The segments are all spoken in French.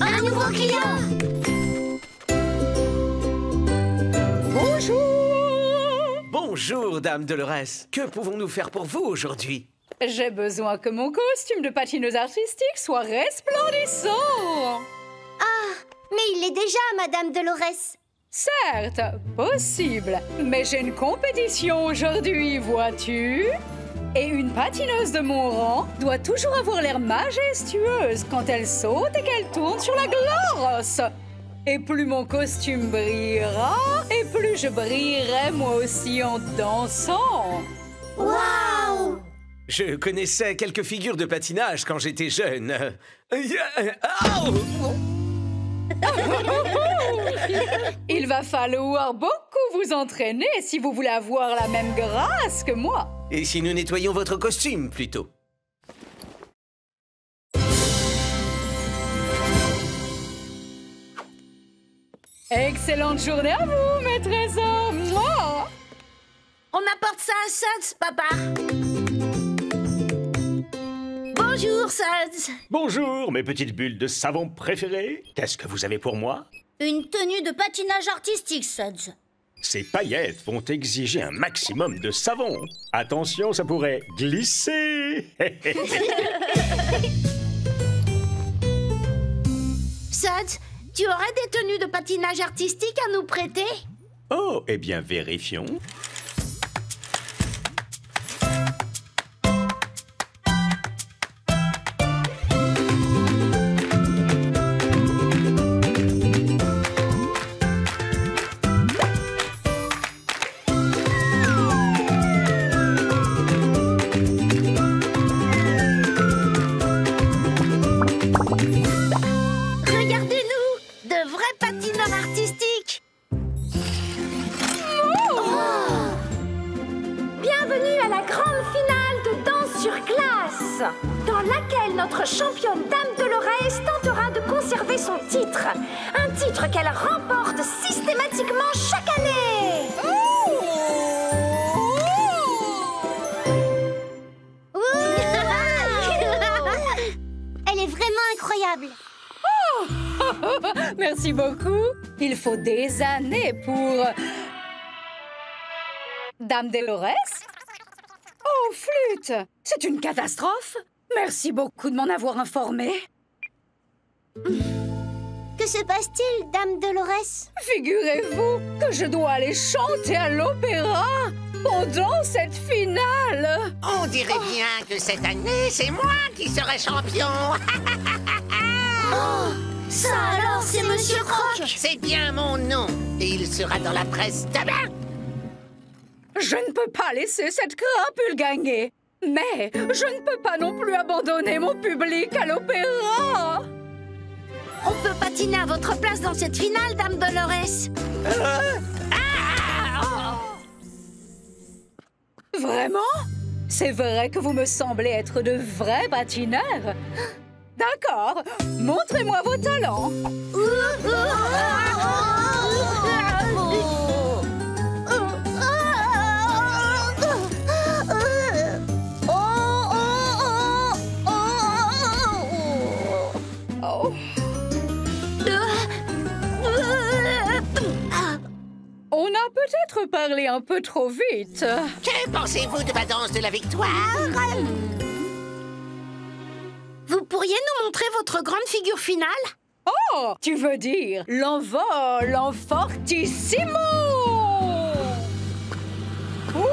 Un nouveau client! Bonjour! Bonjour, Dame Dolores. Que pouvons-nous faire pour vous aujourd'hui? J'ai besoin que mon costume de patineuse artistique soit resplendissant. Ah, mais il l'est déjà, Madame Dolores. Certes, possible. Mais j'ai une compétition aujourd'hui, vois-tu? Et une patineuse de mon rang doit toujours avoir l'air majestueuse quand elle saute et qu'elle tourne sur la glace. Et plus mon costume brillera, et plus je brillerai moi aussi en dansant. Waouh! Je connaissais quelques figures de patinage quand j'étais jeune. Il va falloir beaucoup vous entraîner si vous voulez avoir la même grâce que moi. Et si nous nettoyions votre costume, plutôt? Excellente journée à vous, mes trésors. Mouah. On apporte ça à Suds, papa. Bonjour, Suds. Bonjour, mes petites bulles de savon préférées. Qu'est-ce que vous avez pour moi? Une tenue de patinage artistique, Suds. Ces paillettes vont exiger un maximum de savon. Attention, ça pourrait glisser. Suds, tu aurais des tenues de patinage artistique à nous prêter? Oh, eh bien, vérifions. Regardez-nous, de vrais patineurs artistiques. Bienvenue à la grande finale de danse sur glace, dans laquelle notre championne Dame Dolores tentera de conserver son titre. Un titre qu'elle remporte systématiquement chaque année. Elle est vraiment incroyable. Merci beaucoup. Il faut des années pour... Dame Dolores? Oh, flûte! C'est une catastrophe. Merci beaucoup de m'en avoir informé. Que se passe-t-il, Dame Dolores? Figurez-vous que je dois aller chanter à l'opéra pendant cette finale. On dirait bien que cette année, c'est moi qui serai champion. Ça alors, c'est Monsieur Croc. C'est bien mon nom. Et il sera dans la presse demain. Je ne peux pas laisser cette crapule gagner. Mais je ne peux pas non plus abandonner mon public à l'opéra. On peut patiner à votre place dans cette finale, Dame Dolores. Vraiment? C'est vrai que vous me semblez être de vrais patineurs. D'accord, montrez-moi vos talents. Oh. On a peut-être parlé un peu trop vite. Que pensez-vous de ma danse de la victoire? Vous pourriez nous montrer votre grande figure finale? Oh, tu veux dire l'envol en fortissimo! Ouh!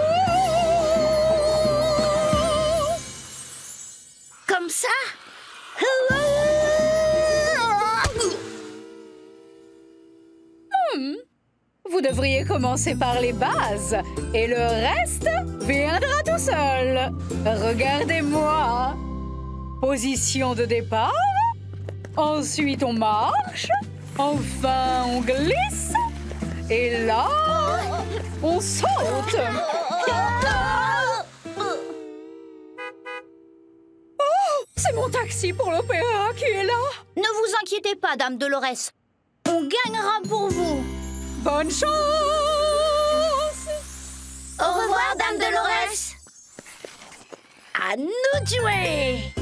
Comme ça? Vous devriez commencer par les bases et le reste viendra tout seul. Regardez-moi. Position de départ. Ensuite, on marche. Enfin, on glisse. Et là, on saute. Oh, c'est mon taxi pour l'opéra qui est là. Ne vous inquiétez pas, Dame Dolores. On gagnera pour vous. Bonne chance! Au revoir, Dame Dolores. À nous de jouer.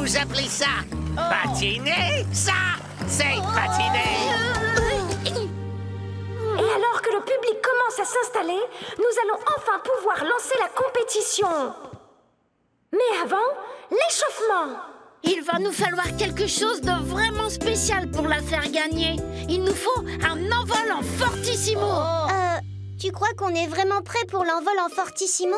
vous appelez ça? Patiner? Ça, c'est patiner! Et alors que le public commence à s'installer, nous allons enfin pouvoir lancer la compétition. Mais avant, l'échauffement. Il va nous falloir quelque chose de vraiment spécial pour la faire gagner. Il nous faut un envol en fortissimo. Tu crois qu'on est vraiment prêt pour l'envol en fortissimo?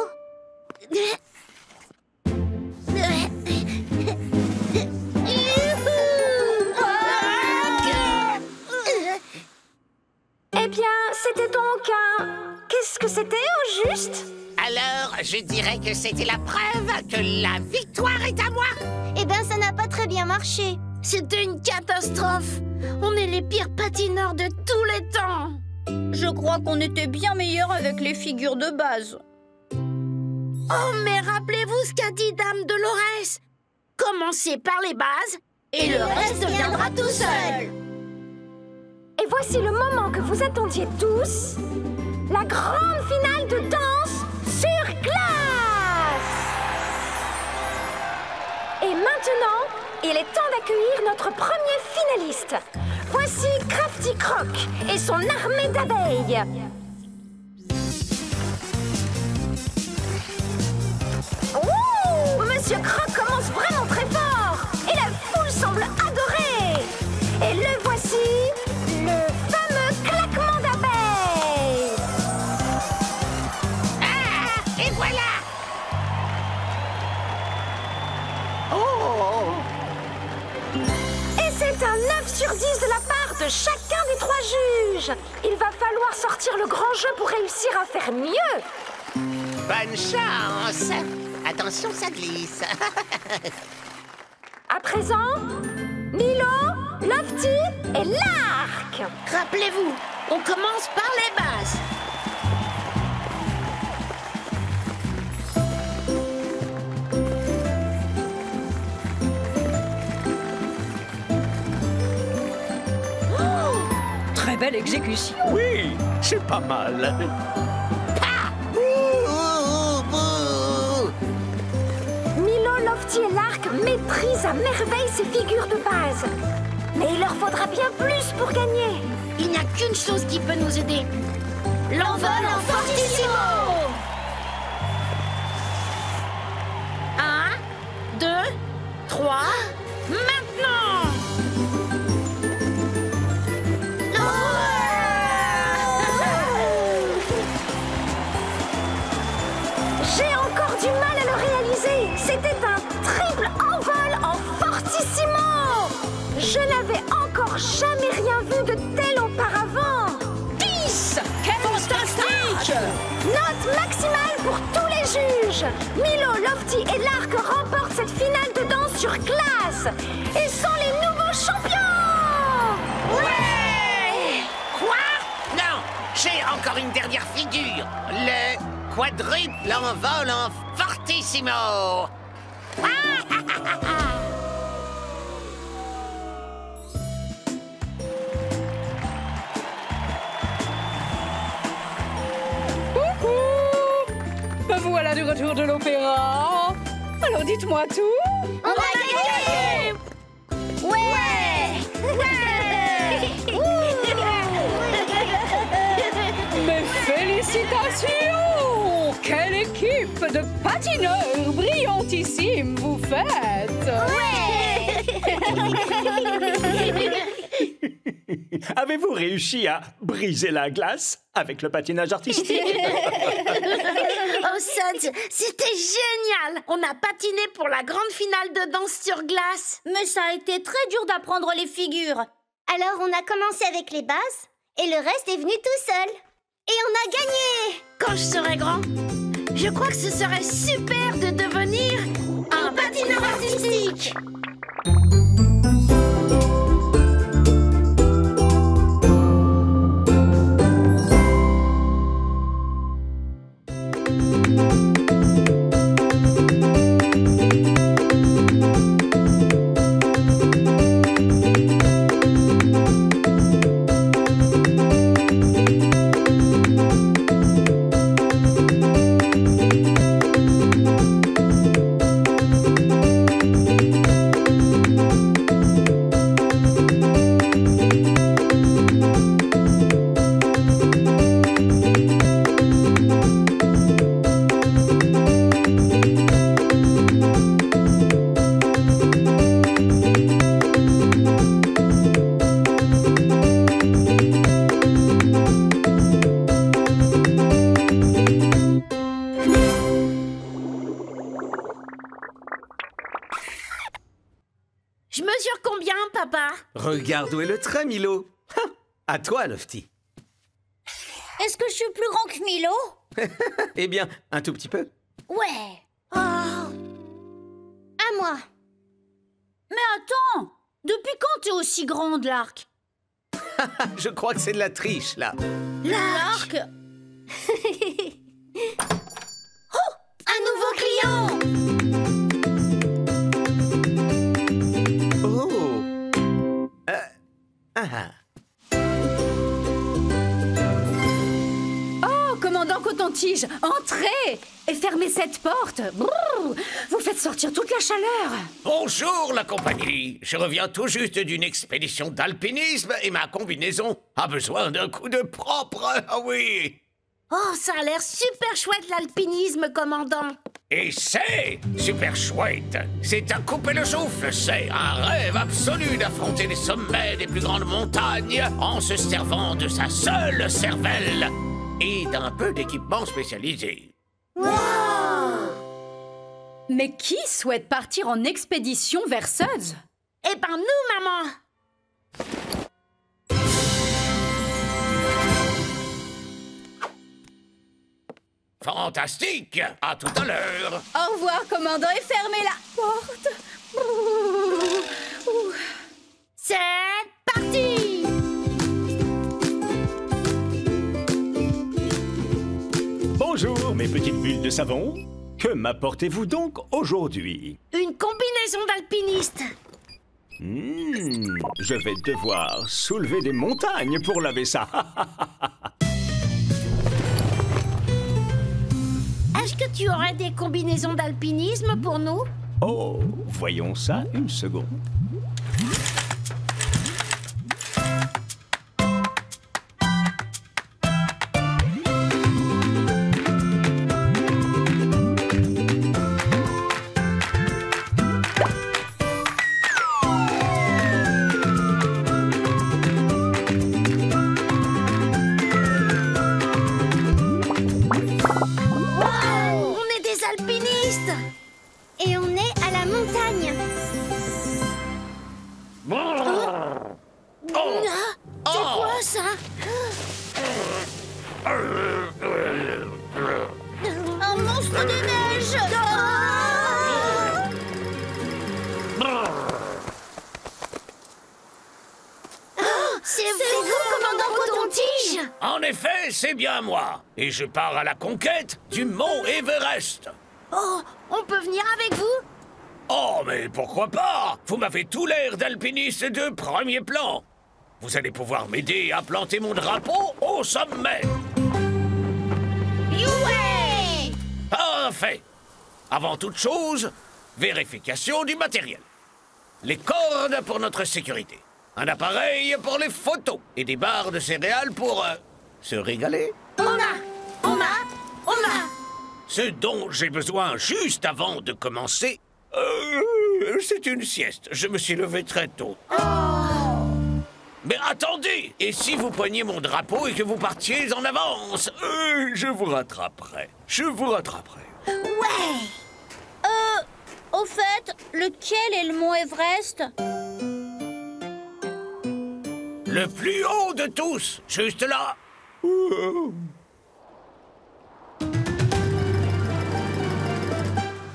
Eh bien, c'était donc un... Qu'est-ce que c'était au juste? Alors, je dirais que c'était la preuve que la victoire est à moi. Eh ben, ça n'a pas très bien marché. C'était une catastrophe. On est les pires patineurs de tous les temps. Je crois qu'on était bien meilleurs avec les figures de base. Oh, mais rappelez-vous ce qu'a dit Dame Dolores. Commencez par les bases et le reste viendra tout seul. Et voici le moment que vous attendiez tous. La grande finale de danse sur glace. Et maintenant, il est temps d'accueillir notre premier finaliste. Voici Crafty Croc et son armée d'abeilles. Ouh, Monsieur Croc commence vraiment très fort. Et la foule semble adorer. Et le voici, le fameux claquement d'abeilles. Ah, et voilà! Et c'est un 9 sur 10 de la part de chacun des 3 juges. Il va falloir sortir le grand jeu pour réussir à faire mieux. Bonne chance! Attention, ça glisse. À présent, Milo, Lofty et l'arc. Rappelez-vous, on commence par les bases. Très belle exécution. Oui, c'est pas mal. Milo, Lofty et l'arc maîtrisent à merveille ces figures de base. Mais il leur faudra bien plus pour gagner. Il n'y a qu'une chose qui peut nous aider. L'envol en fortissimo. 1, 2, 3, maintenant. J'ai encore du mal à le réaliser. C'était un triple envol en fortissimo. Je n'avais encore jamais rien vu de tel auparavant. 10! Quel fantastique! Note maximale pour tous les juges. Milo, Lofty et l'arc remportent cette finale de danse sur glace et sont les nouveaux champions. Ouais! Quoi? Non, j'ai encore une dernière figure. Le quadruple envol en fortissimo. Me voilà du retour de l'opéra. Alors dites-moi tout. On va gagner. Mes félicitations! Quelle équipe de patineurs brillantissimes vous faites! Avez-vous réussi à briser la glace avec le patinage artistique? Oh, Suds, c'était génial! On a patiné pour la grande finale de danse sur glace. Mais ça a été très dur d'apprendre les figures. Alors on a commencé avec les bases et le reste est venu tout seul. Et on a gagné! Quand je serai grand, je crois que ce serait super de devenir un patineur artistique. papa. Regarde où est le train, Milo. À toi, Lofty. Est-ce que je suis plus grand que Milo? Eh bien, un tout petit peu. Ouais. Oh. À moi. Mais attends, depuis quand t'es aussi grande, Lark? Je crois que c'est de la triche, là. Lark? Oh, un nouveau client. Oh. Oh, commandant Coton-Tige, entrez et fermez cette porte. Brrr, vous faites sortir toute la chaleur. Bonjour la compagnie. Je reviens tout juste d'une expédition d'alpinisme et ma combinaison a besoin d'un coup de propre. Ah oui. Oh, ça a l'air super chouette l'alpinisme, commandant. Et c'est super chouette. C'est un couper le souffle, c'est un rêve absolu d'affronter les sommets des plus grandes montagnes en se servant de sa seule cervelle et d'un peu d'équipement spécialisé. Mais qui souhaite partir en expédition vers Suds? Eh ben nous, maman. Fantastique. À tout à l'heure. Au revoir, commandant, et fermez la porte. C'est parti. Bonjour, mes petites bulles de savon. Que m'apportez-vous donc aujourd'hui? Une combinaison d'alpiniste. Je vais devoir soulever des montagnes pour laver ça. Est-ce que tu aurais des combinaisons d'alpinisme pour nous? Oh, voyons ça une seconde. Et on est à la montagne. C'est quoi ça? Un monstre de neige! C'est vous, commandant Coton-Tige? En effet, c'est bien moi. Et je pars à la conquête du mont Everest. Oh, on peut venir avec vous? Oh, mais pourquoi pas? Vous m'avez tout l'air d'alpiniste de premier plan. Vous allez pouvoir m'aider à planter mon drapeau au sommet. Ouais! Parfait. Avant toute chose, vérification du matériel. Les cordes pour notre sécurité. Un appareil pour les photos. Et des barres de céréales pour se régaler. On a. Ce dont j'ai besoin juste avant de commencer, c'est une sieste. Je me suis levé très tôt. Mais attendez! Et si vous preniez mon drapeau et que vous partiez en avance? Je vous rattraperai. Ouais! Au fait, lequel est le mont Everest? Le plus haut de tous, juste là.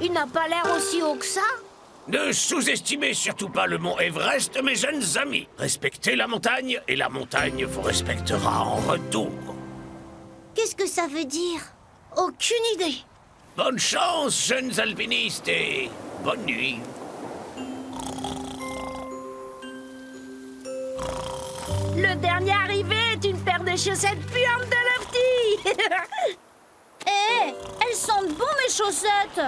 Il n'a pas l'air aussi haut que ça. Ne sous-estimez surtout pas le mont Everest, mes jeunes amis. Respectez la montagne, et la montagne vous respectera en retour. Qu'est-ce que ça veut dire? Aucune idée. Bonne chance, jeunes alpinistes, et bonne nuit. Le dernier arrivé est une paire de chaussettes puantes de Lofty. Hé! Elles sentent bon, mes chaussettes!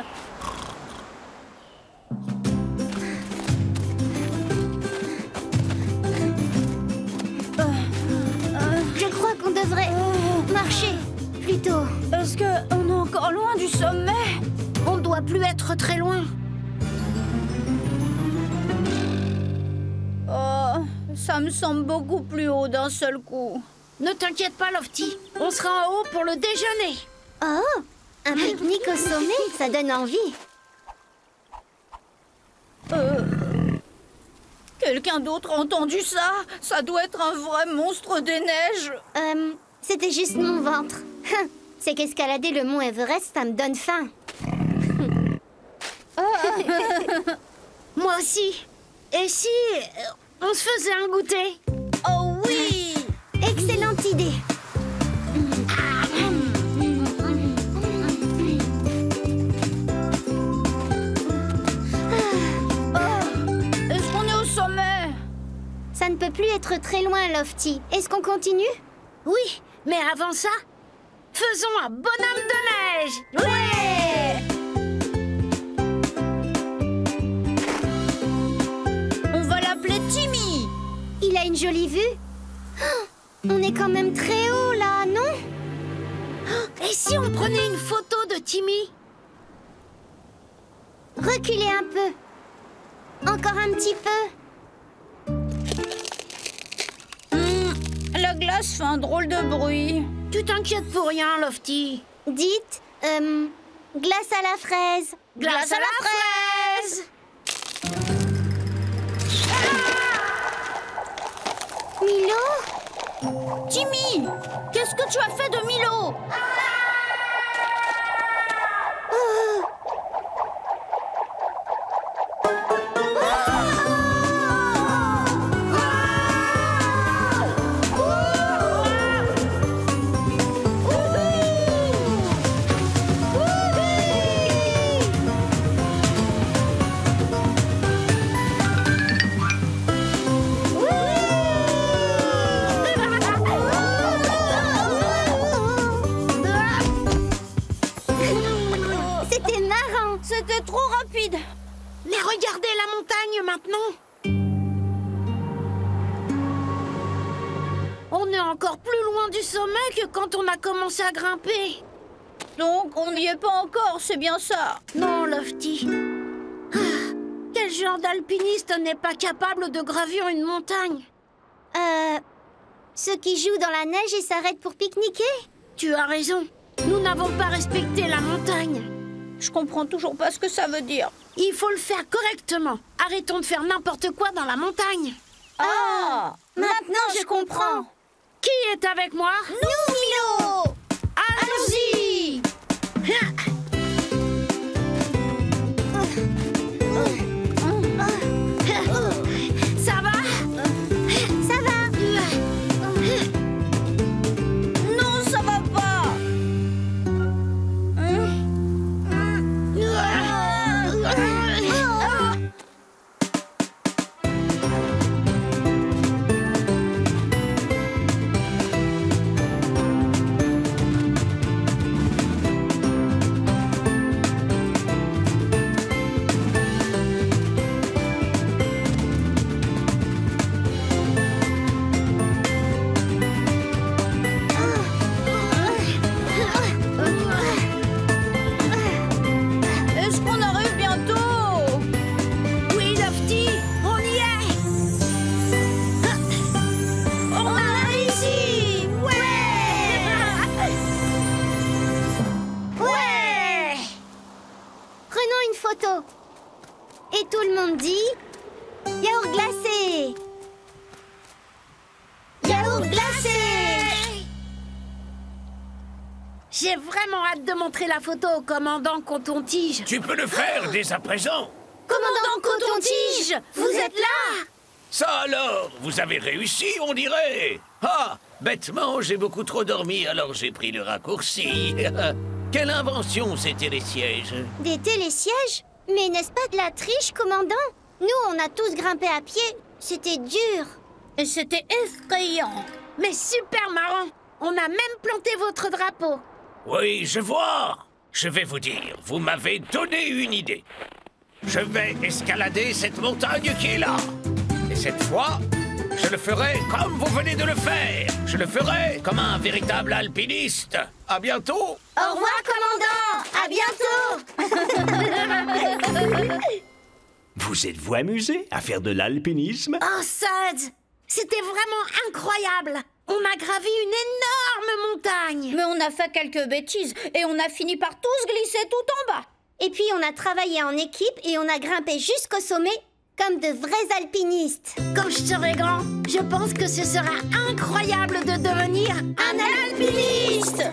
Je crois qu'on devrait marcher plutôt. Est-ce qu'on est encore loin du sommet? On doit plus être très loin. Oh, ça me semble beaucoup plus haut d'un seul coup. Ne t'inquiète pas, Lofty. On sera en haut pour le déjeuner. Oh, un pique-nique au sommet, ça donne envie. Quelqu'un d'autre a entendu ça? Ça doit être un vrai monstre des neiges. C'était juste mon ventre. C'est qu'escalader le mont Everest, ça me donne faim. Moi aussi. Et si on se faisait un goûter? Oh oui! Excellente idée. Est-ce qu'on est au sommet? Ça ne peut plus être très loin, Lofty. Est-ce qu'on continue? Oui, mais avant ça, faisons un bonhomme de neige. Ouais! On va l'appeler Timmy. Il a une jolie vue. Oh, on est quand même très haut, là, non? Et si on prenait une photo de Timmy? Reculez un peu. Encore un petit peu. La glace fait un drôle de bruit. Tu t'inquiètes pour rien, Lofty. Dites, glace à la fraise. Glace à la fraise. Milo? Timmy, qu'est-ce que tu as fait de Milo? C'était marrant. C'était trop rapide. Mais regardez la montagne maintenant. On est encore plus loin du sommet que quand on a commencé à grimper. Donc, on n'y est pas encore, c'est bien ça. Non, Lofty. Quel genre d'alpiniste n'est pas capable de gravir une montagne? Ceux qui jouent dans la neige et s'arrêtent pour pique-niquer? Tu as raison. Nous n'avons pas respecté la montagne. Je comprends toujours pas ce que ça veut dire. Il faut le faire correctement. Arrêtons de faire n'importe quoi dans la montagne. Ah! Maintenant, je comprends. Qui est avec moi? Nous, Milo! Allons-y! Ça va? Ça va? Non, ça va pas. Est-ce qu'on arrive bientôt? Oui, Lofty, on y est! On a réussi! Ouais! Ouais! Prenons une photo. Et tout le monde dit... Yaourt glacé! Yaourt glacé! J'ai vraiment hâte de montrer la photo au commandant Coton-Tige. Tu peux le faire dès à présent. Commandant Coton-Tige, vous êtes là? Ça alors, vous avez réussi, on dirait. Ah, bêtement, j'ai beaucoup trop dormi, alors j'ai pris le raccourci. Quelle invention, ces télésièges. Des télésièges? Mais n'est-ce pas de la triche, commandant? Nous, on a tous grimpé à pied. C'était dur. Et c'était effrayant. Mais super marrant. On a même planté votre drapeau. Oui, je vois. Je vais vous dire, vous m'avez donné une idée. Je vais escalader cette montagne qui est là. Et cette fois, je le ferai comme vous venez de le faire. Je le ferai comme un véritable alpiniste. À bientôt. Au revoir, commandant. À bientôt. Vous êtes-vous amusé à faire de l'alpinisme? Oh, Suds, c'était vraiment incroyable. On a gravi une énorme montagne. Mais on a fait quelques bêtises et on a fini par tous glisser tout en bas. Et puis, on a travaillé en équipe et on a grimpé jusqu'au sommet. Et on a réussi. Bravo. Bravo. Bravo. Bravo. Bravo. Bravo. Bravo. Bravo. Bravo. Bravo. Bravo. Bravo. Bravo. Bravo. Bravo. Bravo. Bravo. Bravo. comme de vrais alpinistes. Quand je serai grand, je pense que ce sera incroyable de devenir un alpiniste.